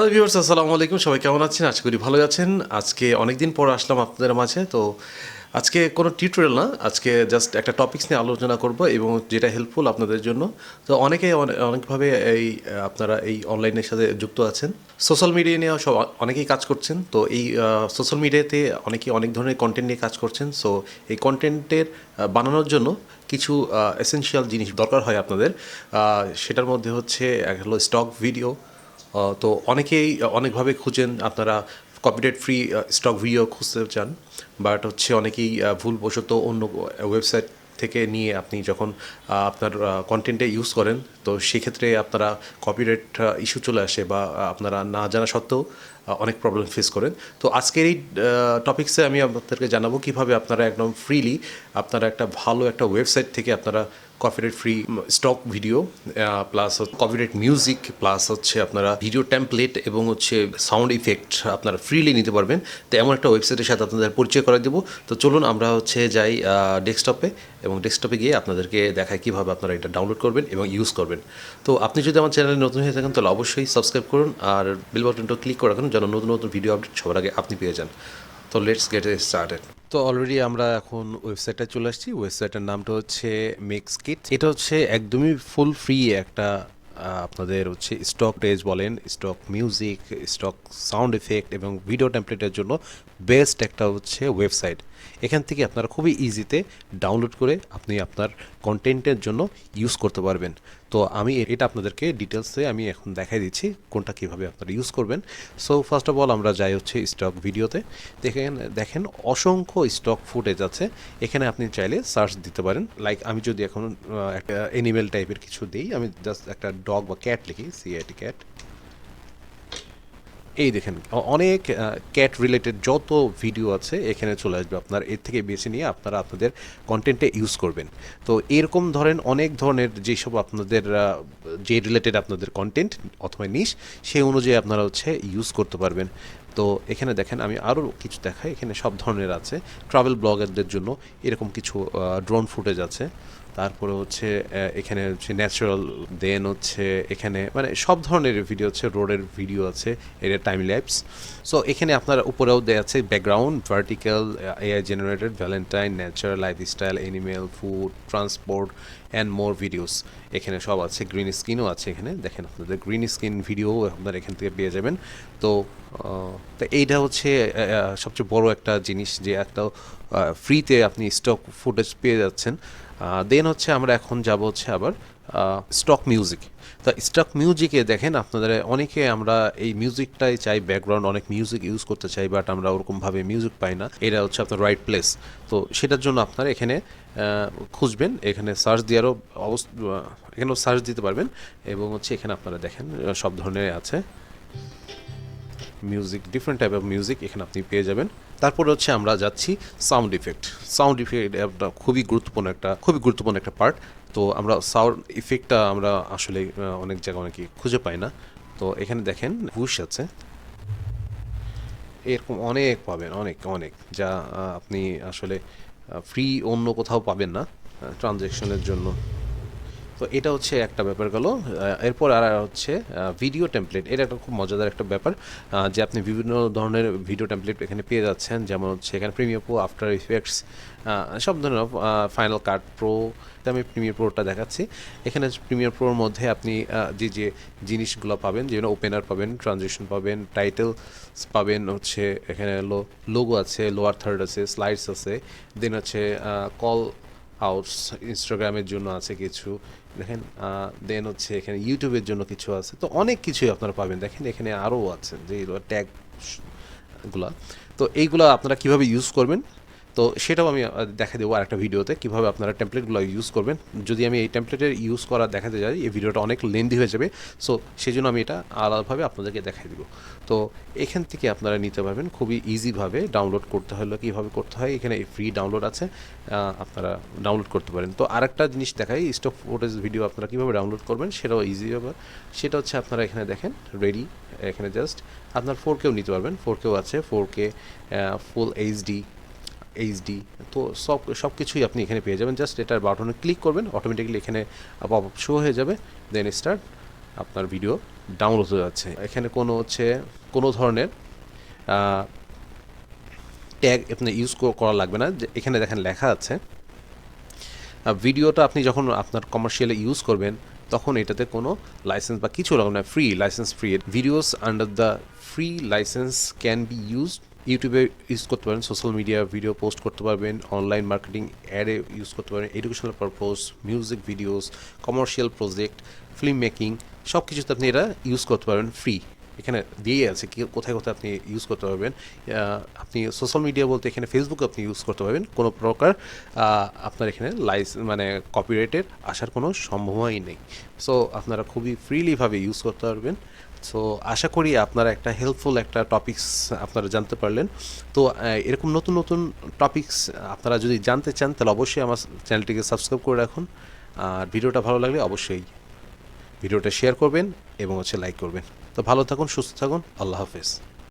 Hello viewers, আসসালামু আলাইকুম। সবাই কেমন আছেন? আশা করি ভালো আছেন। আজকে অনেকদিন পর আসলাম আপনাদের মাঝে। তো আজকে কোনো টিউটোরিয়াল না, আজকে জাস্ট একটা টপিকস নিয়ে আলোচনা করব এবং যেটা হেল্পফুল আপনাদের জন্য। তো অনেকেই অনেকভাবে আপনারা এই অনলাইনের সাথে যুক্ত আছেন। সোশ্যাল মিডিয়া নিয়েও অনেকেই কাজ করছেন। তো এই সোশ্যাল মিডিয়াতে অনেকেই অনেক ধরনের কনটেন্ট নিয়ে কাজ করছেন। সো এই কনটেন্টের বানানোর জন্য কিছু এসেনশিয়াল জিনিস দরকার হয় আপনাদের। সেটার মধ্যে হচ্ছে এক হলো স্টক ভিডিও। তো অনেকেই অনেকভাবে খুঁজেন, আপনারা কপিরাইট ফ্রি স্টক ভিডিও খুঁজতে চান, বাট হচ্ছে অনেকেই ভুলবশত অন্য ওয়েবসাইট থেকে নিয়ে আপনি যখন আপনার কন্টেন্টে ইউজ করেন, তো সেক্ষেত্রে আপনারা কপিরাইট ইস্যু চলে আসে বা আপনারা না জানা সত্ত্বেও অনেক প্রবলেম ফেস করেন। তো আজকের এই টপিক্সে আমি আপনাদেরকে জানাবো কীভাবে আপনারা একদম ফ্রিলি আপনারা একটা ভালো একটা ওয়েবসাইট থেকে আপনারা copyright free stock video plus copyright music plus হচ্ছে আপনারা ভিডিও টেমপ্লেট এবং হচ্ছে সাউন্ড ইফেক্ট আপনারা ফ্রিলি নিতে পারবেন। তো এমন একটা ওয়েবসাইটের সাথে আপনাদের পরিচয় করে দেবো। তো চলুন আমরা হচ্ছে যাই ডেস্কটপে, এবং ডেস্কটপে গিয়ে আপনাদেরকে দেখায় কীভাবে আপনারা এটা ডাউনলোড করবেন এবং ইউজ করবেন। তো আপনি যদি আমার চ্যানেলে নতুন হয়ে থাকেন তাহলে অবশ্যই সাবস্ক্রাইব করুন আর বেল বাটনটা ক্লিক করে রাখুন যেন নতুন নতুন ভিডিও আপডেট সবার আগে আপনি পেয়ে যান। তো লেটস গেট স্টার্টেড। তো অলরেডি আমরা এখন ওয়েবসাইটে চলে আসছি। ওয়েবসাইটের নামটা হচ্ছে মেক্স কিট। এটা হচ্ছে একদমই ফুল ফ্রি একটা আপনাদের হচ্ছে স্টক পেজ বলেন, stock music, stock sound effect এবং ভিডিও টেমপ্লেটের জন্য বেস্ট একটা হচ্ছে ওয়েবসাইট। এখান থেকে আপনারা খুবই ইজিতে ডাউনলোড করে আপনি আপনার কন্টেন্টের জন্য ইউজ করতে পারবেন। তো আমি এটা আপনাদেরকে ডিটেলসে আমি এখন দেখাই দিচ্ছি কোনটা কীভাবে আপনারা ইউজ করবেন। সো ফার্স্ট অফ অল আমরা যাই হচ্ছে স্টক ভিডিওতে। দেখেন অসংখ্য স্টক ফুটেজ আছে। এখানে আপনি চাইলে সার্চ দিতে পারেন। লাইক আমি যদি এখন একটা অ্যানিমেল টাইপের কিছু দিই, আমি জাস্ট একটা ডগ বা ক্যাট লিখি, সিআইটি ক্যাট। এই দেখেন অনেক ক্যাট রিলেটেড যত ভিডিও আছে এখানে চলে আসবে। আপনার এর থেকে বেছে নিয়ে আপনারা আপনাদের কন্টেন্টে ইউজ করবেন। তো এরকম ধরেন অনেক ধরনের যেসব আপনাদের যে রিলেটেড আপনাদের কন্টেন্ট অথবা নিশ, সেই অনুযায়ী আপনারা হচ্ছে ইউজ করতে পারবেন। তো এখানে দেখেন আমি আরও কিছু দেখাই। এখানে সব ধরনের আছে। ট্রাভেল ব্লগারদের জন্য এরকম কিছু ড্রোন ফুটেজ আছে। তারপরে হচ্ছে এখানে হচ্ছে ন্যাচারাল, দেন হচ্ছে এখানে মানে সব ধরনের ভিডিও আছে, রোডের ভিডিও আছে, এর টাইম ল্যাপস। সো এখানে আপনার উপরেও দেওয়া আছে background, vertical, AI generated, Valentine, natural, lifestyle, animal, food, transport and more videos. এখানে সব আছে। গ্রিন স্ক্রিনও আছে এখানে। দেখেন আপনাদের গ্রিন স্ক্রিন ভিডিও আপনারা এখান থেকে পেয়ে যাবেন। তো এইটা হচ্ছে সবচেয়ে বড় একটা জিনিস যে একটা ফ্রিতে আপনি স্টক ফুটেজ পেয়ে যাচ্ছেন। দেন হচ্ছে আমরা এখন যাব হচ্ছে আবার স্টক মিউজিক। তা স্টক মিউজিকে দেখেন আপনাদের অনেকে আমরা এই মিউজিকটাই চাই, ব্যাকগ্রাউন্ড অনেক মিউজিক ইউজ করতে চাই, বাট আমরা ওরকমভাবে মিউজিক পাই না। এটা হচ্ছে আপনার রাইট প্লেস। তো সেটার জন্য আপনারা এখানে খুঁজবেন, এখানে সার্চ দিয়ারও এখানেও সার্চ দিতে পারবেন। এবং হচ্ছে এখানে আপনারা দেখেন সব ধরনের আছে music, different type of music এখানে আপনি পেয়ে যাবেন। তারপরে হচ্ছে আমরা যাচ্ছি সাউন্ড ইফেক্ট। সাউন্ড ইফেক্ট একটা খুবই গুরুত্বপূর্ণ একটা পার্ট। তো আমরা সাউন্ড ইফেক্টটা আমরা আসলে অনেক জায়গায় অনেকে খুঁজে পাই না। তো এখানে দেখেন হুশ আছে, এরকম অনেক পাবেন, অনেক অনেক যা আপনি আসলে ফ্রি অন্য কোথাও পাবেন না ট্রানজ্যাকশনের জন্য। তো এটা হচ্ছে একটা ব্যাপার গেল। এরপর আর হচ্ছে ভিডিও টেমপ্লেট। এটা একটা খুব মজাদার একটা ব্যাপার যে আপনি বিভিন্ন ধরনের ভিডিও টেমপ্লেট এখানে পেয়ে যাচ্ছেন। যেমন হচ্ছে এখানে প্রিমিয়ার প্রো, আফটার ইফেক্টস, সব ধরনের, ফাইনাল কাট প্রো। আমি প্রিমিয়ার প্রোটা দেখাচ্ছি। এখানে প্রিমিয়ার প্রোর মধ্যে আপনি যে যে জিনিসগুলো পাবেন, যেমন ওপেনার পাবেন, ট্রানজিশন পাবেন, টাইটেলস পাবেন, হচ্ছে এখানে লোগো আছে, লোয়ার থার্ড আছে, স্লাইডস আছে, দেন হচ্ছে কল আউটস, ইনস্টাগ্রামের জন্য আছে কিছু দেখেন, দেন হচ্ছে এখানে ইউটিউবের জন্য কিছু আছে। তো অনেক কিছুই আপনারা পাবেন। দেখেন এখানে আরও আছে যে ট্যাগগুলা। তো এইগুলো আপনারা কীভাবে ইউজ করবেন তো সেটাও আমি দেখা দেবো আরেকটা ভিডিওতে, কীভাবে আপনারা টেমপ্লেটগুলো ইউজ করবেন। যদি আমি এই টেমপ্লেটের ইউজ করা দেখাতে যাই এই ভিডিওটা অনেক লেন্দি হয়ে যাবে। সো সেই জন্য আমি এটা আলাদাভাবে আপনাদেরকে দেখাই দিব। তো এখান থেকে আপনারা নিতে পারবেন খুবই ইজিভাবে। ডাউনলোড করতে হলে কীভাবে করতে হয়, এখানে ফ্রি ডাউনলোড আছে, আপনারা ডাউনলোড করতে পারেন। তো আরেকটা জিনিস দেখাই, স্টক ফুটেজ ভিডিও আপনারা কীভাবে ডাউনলোড করবেন সেটাও ইজি হবে। সেটা হচ্ছে আপনারা এখানে দেখেন রেডি, এখানে জাস্ট আপনার 4Kও নিতে পারবেন। 4Kও আছে, 4K, ফুল এইচডি। তো সব কিছুই আপনি এখানে পেয়ে যাবেন। জাস্ট এটার বাটনে ক্লিক করবেন, অটোমেটিক্যালি এখানে পপ আপ শো হয়ে যাবে, দেন স্টার্ট। আপনার ভিডিও ডাউনলোড হয়ে যাচ্ছে। এখানে কোনো ধরনের ট্যাগ আপনি ইউজ করা লাগবে না। এখানে দেখেন লেখা আছে ভিডিওটা আপনি যখন আপনার কমার্শিয়ালি ইউজ করবেন তখন এটাতে কোনো লাইসেন্স বা কিছু লাগবে না, free, licence free. Videos under the free licence can be used. ইউটিউবে ইউজ করতে পারেন, সোশ্যাল মিডিয়া ভিডিও পোস্ট করতে পারবেন, অনলাইন মার্কেটিং অ্যাডে ইউজ করতে পারেন, educational purpose, music videos, commercial project, film making, সব কিছুতে আপনি এটা ইউজ করতে পারবেন ফ্রি। এখানে দিয়েই আছে কি কোথায় কোথায় আপনি ইউজ করতে পারবেন। আপনি সোশ্যাল মিডিয়া বলতে এখানে ফেসবুক আপনি ইউজ করতে পারবেন, কোনো প্রকার আপনার এখানে মানে কপিরাইটের আসার কোনো সম্ভাবনাই নেই। সো আপনারা খুবই ফ্রিলিভাবে ইউজ করতে পারবেন। সো আশা করি আপনারা একটা হেল্পফুল একটা টপিকস আপনারা জানতে পারলেন। তো এরকম নতুন নতুন টপিকস আপনারা যদি জানতে চান তাহলে অবশ্যই আমার চ্যানেলটিকে সাবস্ক্রাইব করে রাখুন। আর ভিডিওটা ভালো লাগলে অবশ্যই ভিডিওটা শেয়ার করবেন এবং লাইক করবেন। তো ভালো থাকুন, সুস্থ থাকুন, আল্লাহ হাফেজ।